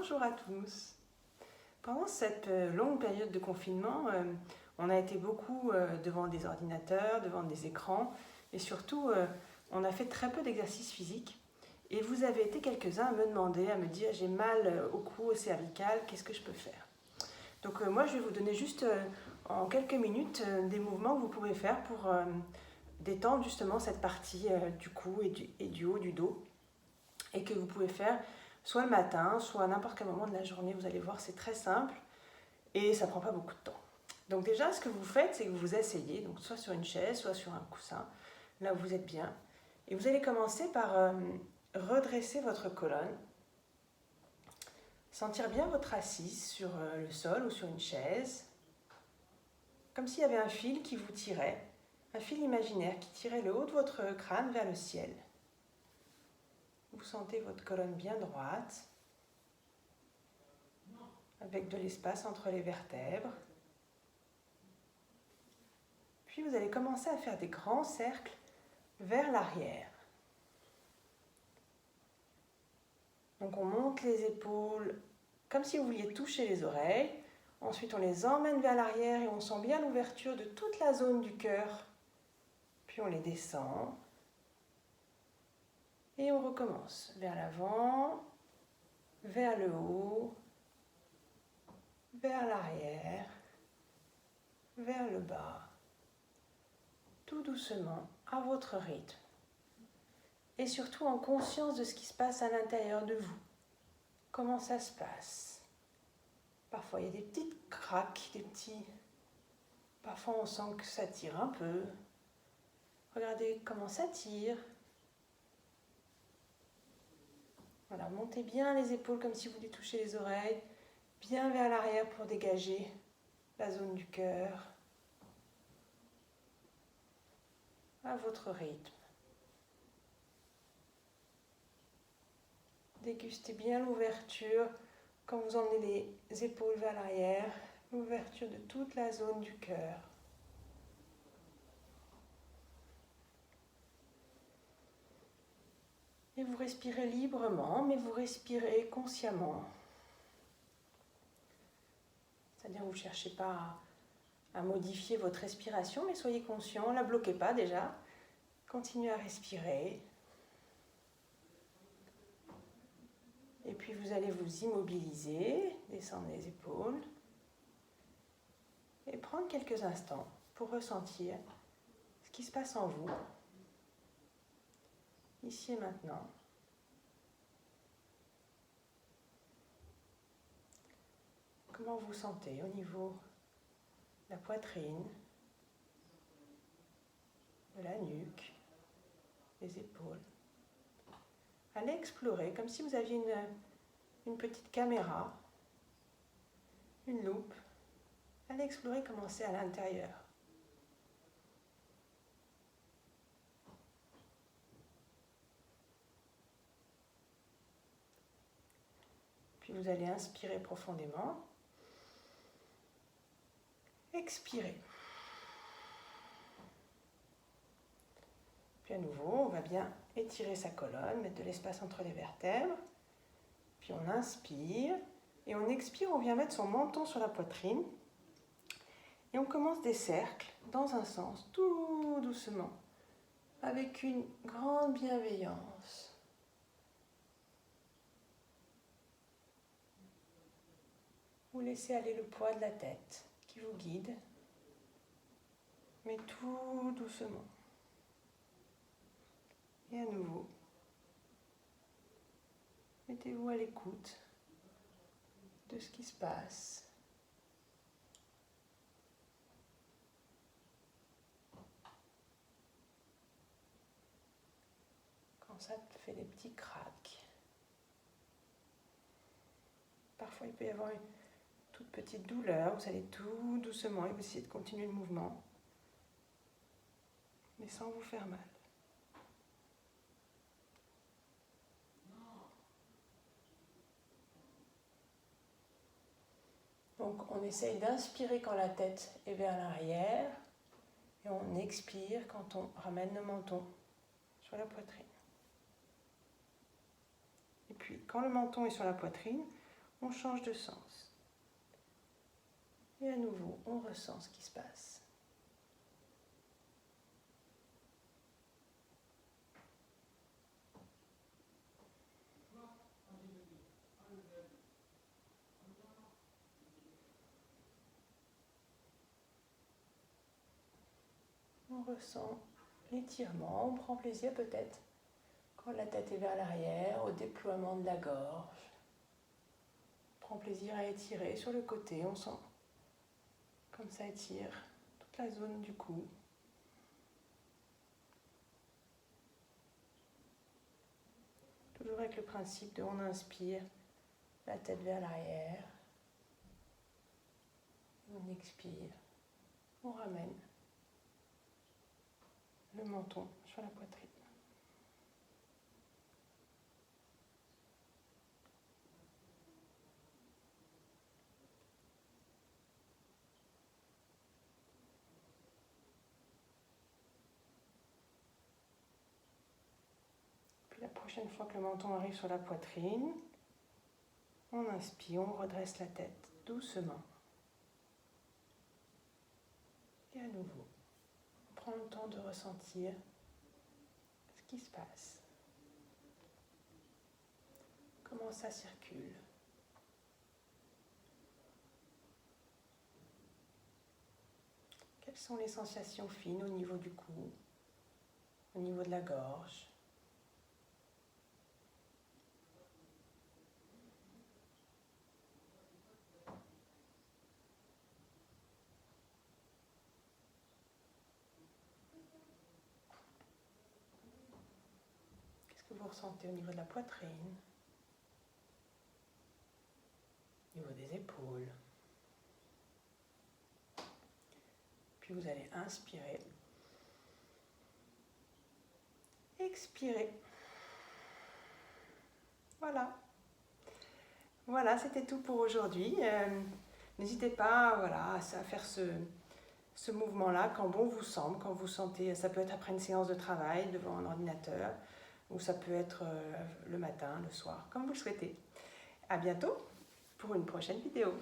Bonjour à tous. Pendant cette longue période de confinement, on a été beaucoup devant des ordinateurs, devant des écrans et surtout on a fait très peu d'exercices physiques. Et vous avez été quelques-uns à me demander, à me dire j'ai mal au cou, au cervical, qu'est-ce que je peux faire? Donc moi je vais vous donner juste en quelques minutes des mouvements que vous pouvez faire pour détendre justement cette partie du cou et du haut du dos et que vous pouvez faire soit le matin, soit à n'importe quel moment de la journée. Vous allez voir, c'est très simple et ça ne prend pas beaucoup de temps. Donc déjà, ce que vous faites, c'est que vous vous asseyez, donc soit sur une chaise, soit sur un coussin, là où vous êtes bien. Et vous allez commencer par redresser votre colonne, sentir bien votre assise sur le sol ou sur une chaise, comme s'il y avait un fil qui vous tirait, un fil imaginaire qui tirait le haut de votre crâne vers le ciel. Vous sentez votre colonne bien droite, avec de l'espace entre les vertèbres. Puis vous allez commencer à faire des grands cercles vers l'arrière. Donc on monte les épaules comme si vous vouliez toucher les oreilles. Ensuite on les emmène vers l'arrière et on sent bien l'ouverture de toute la zone du cœur. Puis on les descend. Et on recommence vers l'avant, vers le haut, vers l'arrière, vers le bas. Tout doucement, à votre rythme. Et surtout en conscience de ce qui se passe à l'intérieur de vous. Comment ça se passe? Parfois il y a des petites craques, Parfois on sent que ça tire un peu. Regardez comment ça tire. Voilà, montez bien les épaules comme si vous vouliez toucher les oreilles. Bien vers l'arrière pour dégager la zone du cœur. À votre rythme. Dégustez bien l'ouverture quand vous emmenez les épaules vers l'arrière, l'ouverture de toute la zone du cœur. Et vous respirez librement, mais vous respirez consciemment. C'est-à-dire que vous ne cherchez pas à modifier votre respiration, mais soyez conscient, ne la bloquez pas déjà. Continuez à respirer. Et puis vous allez vous immobiliser, descendre les épaules et prendre quelques instants pour ressentir ce qui se passe en vous, ici et maintenant. Comment vous sentez au niveau de la poitrine, de la nuque, des épaules. Allez explorer comme si vous aviez une petite caméra, une loupe. Allez explorer comment c'est à l'intérieur. Puis vous allez inspirer profondément. Expirez. Puis à nouveau, on va bien étirer sa colonne, mettre de l'espace entre les vertèbres. Puis on inspire et on expire, on vient mettre son menton sur la poitrine. Et on commence des cercles dans un sens, tout doucement, avec une grande bienveillance. Vous laissez aller le poids de la tête qui vous guide, mais tout doucement. Et à nouveau, mettez-vous à l'écoute de ce qui se passe. Quand ça fait des petits cracks. Parfois, il peut y avoir une toute petite douleur. Vous allez tout doucement et vous essayez de continuer le mouvement, mais sans vous faire mal. Donc on essaye d'inspirer quand la tête est vers l'arrière et on expire quand on ramène le menton sur la poitrine. Et puis quand le menton est sur la poitrine, on change de sens. Et à nouveau, on ressent ce qui se passe. On ressent l'étirement, on prend plaisir peut-être quand la tête est vers l'arrière, au déploiement de la gorge. On prend plaisir à étirer sur le côté, on sent comme ça étire toute la zone du cou. Toujours avec le principe de on inspire, la tête vers l'arrière. On expire, on ramène le menton sur la poitrine. Puis la prochaine fois que le menton arrive sur la poitrine, on inspire, on redresse la tête doucement. Et à nouveau, on prend le temps de ressentir ce qui se passe. Comment ça circule. Quelles sont les sensations fines au niveau du cou, au niveau de la gorge. Qu'est-ce que vous ressentez au niveau de la poitrine, au niveau des épaules. Puis vous allez inspirer, expirer. Voilà, c'était tout pour aujourd'hui. N'hésitez pas à faire ce mouvement-là quand bon vous semble, quand vous sentez, ça peut être après une séance de travail devant un ordinateur, ou ça peut être le matin, le soir, comme vous le souhaitez. À bientôt pour une prochaine vidéo.